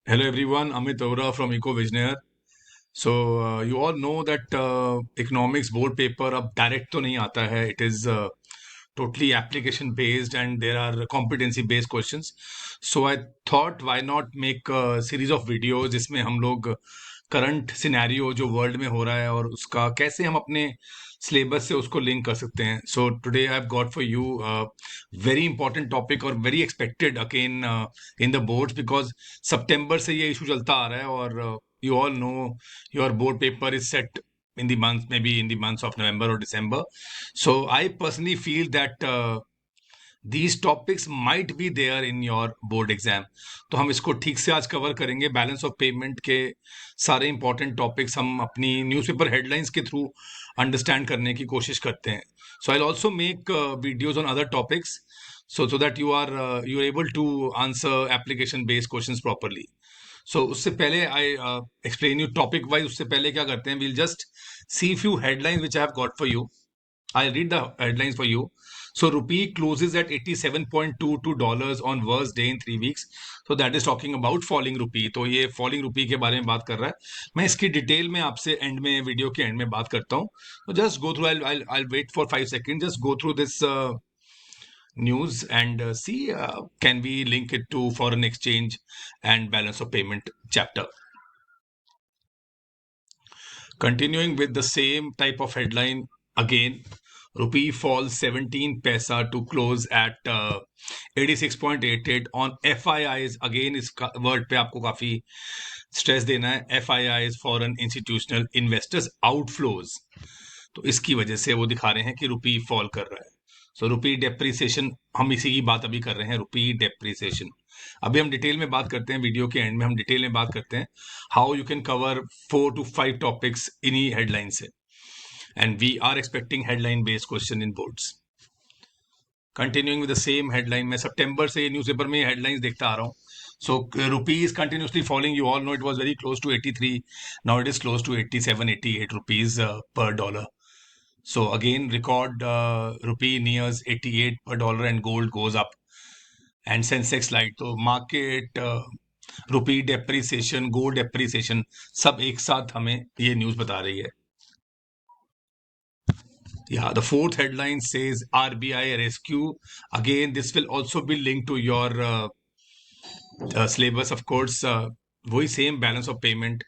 Hello everyone, Amit Ora from EcoVisionaire. So you all know that economics board paper अब direct तो नहीं आता है. It is totally application based and there are competency based questions. So I thought why not make a series of videos जिसमें हम लोग current scenario जो world में हो रहा है और उसका कैसे हम अपने सिलेबस से उसको लिंक कर सकते हैं. So today I have got for you very important topic और very expected again in the boards because सितंबर से ये इशू चलता आ रहा है और you all know your board paper is set in the month, maybe in the months of November or December. So I personally feel that these topics might be there in your board exam. तो हम इसको ठीक से आज cover करेंगे. Balance of payment के सारे important topics हम अपनी न्यूज़पेपर हेडलाइंस के थ्रू अंडरस्टैंड करने की कोशिश करते हैं. So I also make videos on other topics so that you are able to answer application based questions properly. So उससे पहले I explain you topic wise. उससे पहले क्या करते हैं, we'll just see few headlines which I have got for you. I'll read the headlines for you. So rupee closes at $87.22 on worst day in 3 weeks. So that is talking about falling rupee. तो ये falling rupee के बारे में बात कर रहा है. मैं इसकी डिटेल में आपसे एंड में, वीडियो के एंड में बात करता हूँ. So just go through. I'll wait for 5 seconds. Just go through this news and see can we link it to foreign exchange and balance of payment chapter. Continuing with the same type of headline again, rupee falls 17 paisa to close at 86.88 on FIIs. Again इस word पे आपको काफी stress देना है. FIIs foreign institutional investors outflows. तो इसकी वजह से वो दिखा रहे हैं कि रुपी फॉल कर रहा है. सो रुपी डेप्रिसिएशन, हम इसी की बात अभी कर रहे हैं. रुपी डेप्रिसिएशन अभी हम डिटेल में बात करते हैं. वीडियो के एंड में हम डिटेल में बात करते हैं how you can cover 4 to 5 topics इन्हीं हेडलाइन से. And we are expecting headline based question in boards. Continuing with the same headline, मैं सितंबर से न्यूज़पेपर में हेडलाइंस देखता आ रहा हूँ. So rupee is continuously falling. You all know it was very close to 83. Now it is close to 87, 88 rupees per dollar. So again, record rupee nears 88 per dollar and gold goes up and Sensex slide. तो market rupee depreciation, gold depreciation सब एक साथ हमें ये news बता रही है. Yeah, the fourth headline says RBI rescue. Again, this will also be linked to your syllabus, of course. वही same balance of payment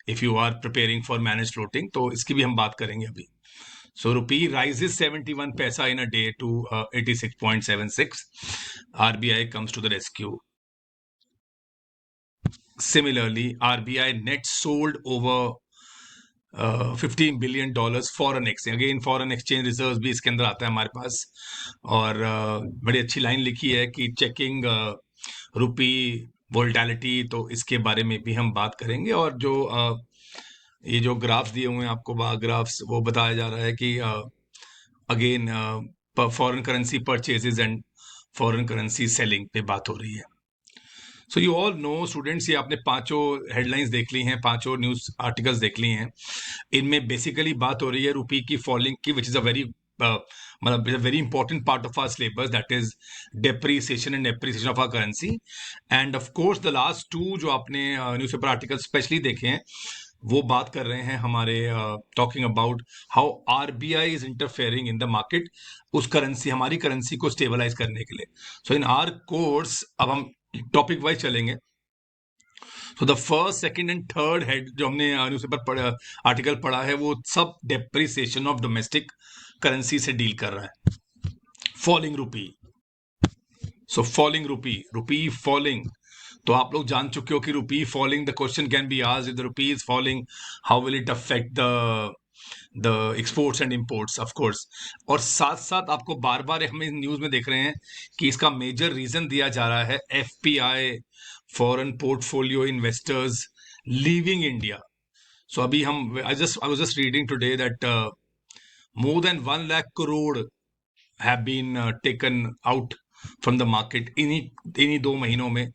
if you are preparing for managed floating. तो इसकी भी हम बात करेंगे अभी. So rupee rises 71 paisa in a day to 86.76. RBI comes to the rescue. Similarly, RBI net sold over $15 billion foreign exchange. Again, foreign exchange reserves भी इसके अंदर आता है हमारे पास. और बड़ी अच्छी लाइन लिखी है कि चेकिंग रुपी वोल्टैलिटी. तो इसके बारे में भी हम बात करेंगे. और जो ये जो ग्राफ्स दिए हुए हैं आपको, बार ग्राफ्स, वो बताया जा रहा है कि again foreign currency purchases and foreign currency selling पे बात हो रही है. So you all no students, ये आपने पांचों हेडलाइंस देख ली हैं, पांचों न्यूज आर्टिकल्स देख ली हैं. इनमें बेसिकली बात हो रही है रुपी की फॉलिंग की, विच इज अ वेरी मतलब very important part of our syllabus, that is depreciation and appreciation of our currency. And of course the last two जो आपने न्यूज़पेपर आर्टिकल स्पेशली देखे हैं, वो बात कर रहे हैं हमारे talking about how RBI is interfering in the market, उस करेंसी, हमारी करेंसी को स्टेबलाइज करने के लिए. सो इन आर कोर्स अब हम टॉपिक वाइज चलेंगे. So the first, second and third head जो हमने न्यूज़पेपर आर्टिकल पढ़ा है, वो सब डेप्रिसिएशन ऑफ डोमेस्टिक करेंसी से डील कर रहा है. Falling rupee, so falling rupee, rupee falling. तो आप लोग जान चुके हो कि rupee falling, the question can be asked, if the rupee is falling how will it affect the exports and imports, of course. और साथ साथ आपको बार बार हम इस न्यूज में देख रहे हैं कि इसका मेजर रीजन दिया जा रहा है FPI, foreign portfolio investors leaving India. So अभी हम, I was just reading today that more than 1 lakh crore have been taken out from the market. इन्हीं 2 महीनों में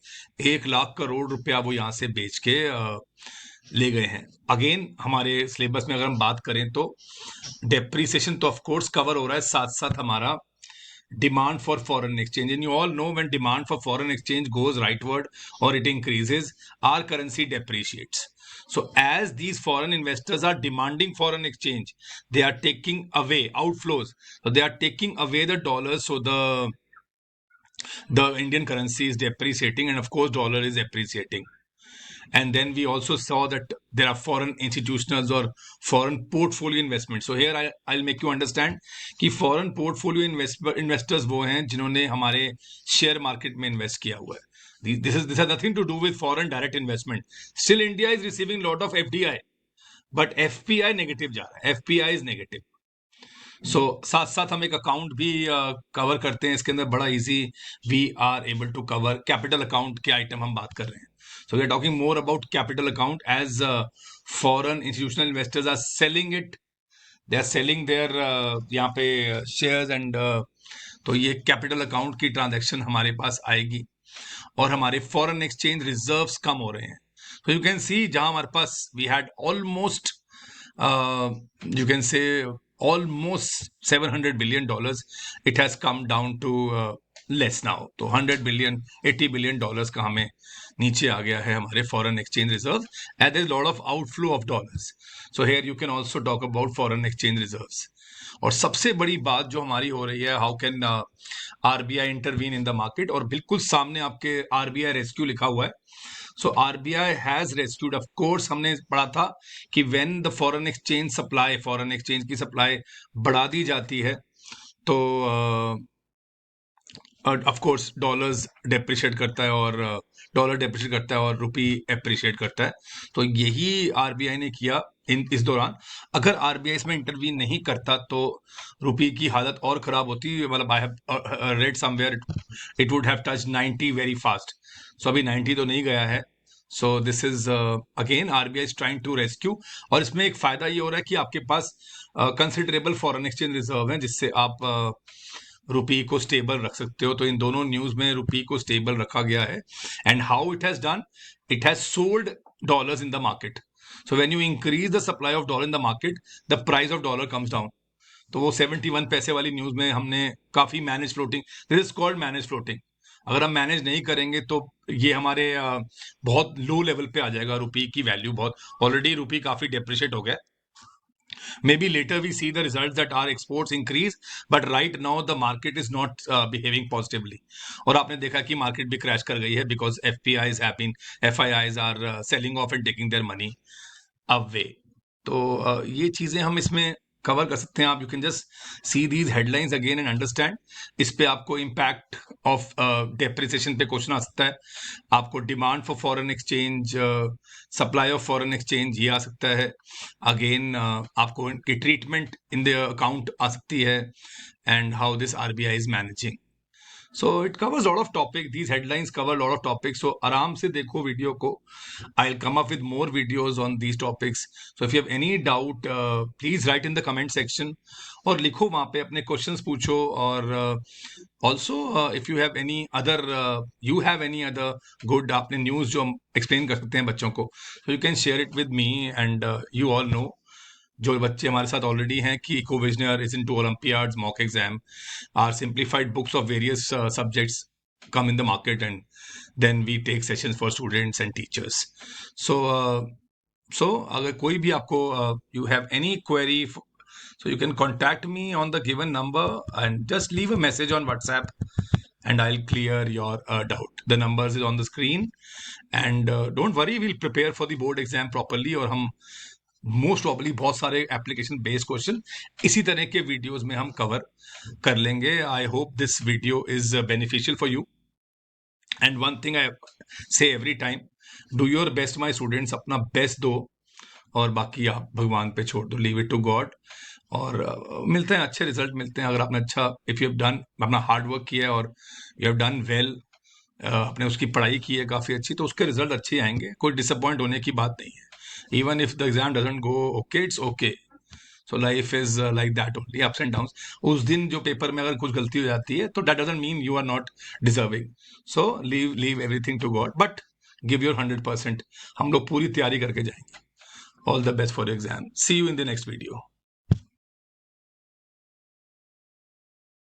1 लाख करोड़ रुपया वो यहाँ से बेच के ले गए हैं. अगेन हमारे सिलेबस में अगर हम बात करें तो डेप्रीसिएशन तो ऑफ कोर्स कवर हो रहा है, साथ साथ हमारा demand for foreign exchange. And you all know when demand for foreign exchange goes rightward or it increases, our currency depreciates. So as these foreign investors are demanding foreign exchange, they are taking away outflows. So they are taking away the dollars. So the Indian currency is depreciating, and of course dollar is appreciating. And then we also saw that there are foreign institutionals or foreign portfolio investments. So here I'll make you understand कि foreign portfolio investors वो हैं जिन्होंने हमारे share market में invest किया हुआ है. This has nothing to do with foreign direct investment. Still India is receiving lot of FDI, but FPI negative जा रहा है. FPI is negative. सो साथ साथ हम एक अकाउंट भी कवर करते हैं इसके अंदर, बड़ा easy. We are able to cover capital account के आइटम हम बात कर रहे हैं. So we are talking more about capital account as foreign institutional investors are selling it. They are selling their यहाँ पे शेयर्स एंड तो ये कैपिटल अकाउंट की ट्रांजैक्शन हमारे पास आएगी और हमारे फॉरेन एक्सचेंज रिजर्व्स कम हो रहे हैं. तो यू कैन सी जहां हमारे पास we had almost you can say almost $700 billion, it has come down to less now. तो 100 billion 80 billion dollars का हमें नीचे आ गया है हमारे foreign exchange reserves, and there is a lot of outflow of dollars. So here you can also talk about foreign exchange reserves. और सबसे बड़ी बात जो हमारी हो रही है, how can RBI intervene in the market, और बिल्कुल सामने आपके आरबीआई रेस्क्यू लिखा हुआ है. So RBI has rescued. Of course हमने पढ़ा था कि when the foreign exchange supply, foreign exchange की सप्लाई बढ़ा दी जाती है तो ऑफ कोर्स डॉलर्स डेप्रिशिएट करता है और डॉलर डेप्रिशिएट करता है और रुपी एप्रिशिएट करता है. तो यही आरबीआई ने किया इस दौरान. अगर आरबीआई इसमें इंटरवीन नहीं करता तो रुपी की हालत और खराब होती. मतलब I have read somewhere it would have touch 90 very fast. So अभी 90 तो नहीं गया है. So this is again RBI is trying to rescue. और इसमें एक फायदा ये हो रहा है कि आपके पास कंसिडरेबल फॉरेन एक्सचेंज रिजर्व है जिससे आप रुपी को स्टेबल रख सकते हो. तो इन दोनों न्यूज में रुपी को स्टेबल रखा गया है. And how it has done, it has sold dollars in the market. So when you increase the supply of dollar in the market, the price of dollar comes down. तो वो 71 पैसे वाली news में हमने काफी manage floating, this is called manage floating. अगर हम manage नहीं करेंगे तो ये हमारे बहुत लो लेवल पे आ जाएगा. रुपी की वैल्यू बहुत, ऑलरेडी रुपी काफी डेप्रिशिएट हो गया. Maybe later we see the results that our exports increase, but right now the market is not behaving positively. और आपने देखा कि मार्केट भी क्रैश कर गई है because FPIs have been, FIIs are selling off and taking their money away. तो ये चीजें हम इसमें कवर कर सकते हैं. आप you can just see these headlines again and understand. इस पे आपको इम्पैक्ट ऑफ डेप्रिसिएशन पे क्वेश्चन आ सकता है. आपको demand for foreign exchange, supply of foreign exchange ये आ सकता है. अगेन आपको इनकी ट्रीटमेंट इन द अकाउंट आ सकती है and how this RBI is managing. So it covers a lot of topics. These headlines cover a lot of topics. So आराम से देखो वीडियो को. I'll come up with more videos on these topics. So if you have any doubt, please write in the comment section. और लिखो वहाँ पे अपने questions पूछो. और also if you have any other good आपने news जो हम explain कर सकते हैं बच्चों को, so you can share it with me. And you all know जो बच्चे हमारे साथ ऑलरेडी हैं कि Ecovisioner is into olympiads, mock exam, are simplified books of various subjects come in the market, and then we take sessions for students and teachers. So अगर कोई भी आपको you have any query, so you can contact me on the given number and just leave a message on WhatsApp and I'll clear your doubt. The numbers is on the screen, and don't worry, we'll prepare for the board exam properly. और हम most probably बहुत सारे application based question इसी तरह के videos में हम cover कर लेंगे. I hope this video is beneficial for you. And one thing I say every time, do your best my students. अपना बेस्ट दो और बाकी आप भगवान पे छोड़ दो. Leave it to God. और मिलते हैं, अच्छे रिजल्ट मिलते हैं अगर आपने अच्छा, इफ यू हैव डन, अपना हार्ड वर्क किया है और यू हैव डन वेल, आपने उसकी पढ़ाई की है काफ़ी अच्छी, तो उसके रिजल्ट अच्छे आएंगे. कोई डिसअपॉइंट होने की बात नहीं है. Even if the exam doesn't go okay, it's okay. So life is like that only, ups and downs. उस दिन जो पेपर में अगर कुछ गलती हो जाती है तो that doesn't mean you are not deserving. So leave everything to God, but give your 100%. हम लोग पूरी तैयारी करके जाएंगे. All the best for your exam. See you in the next video.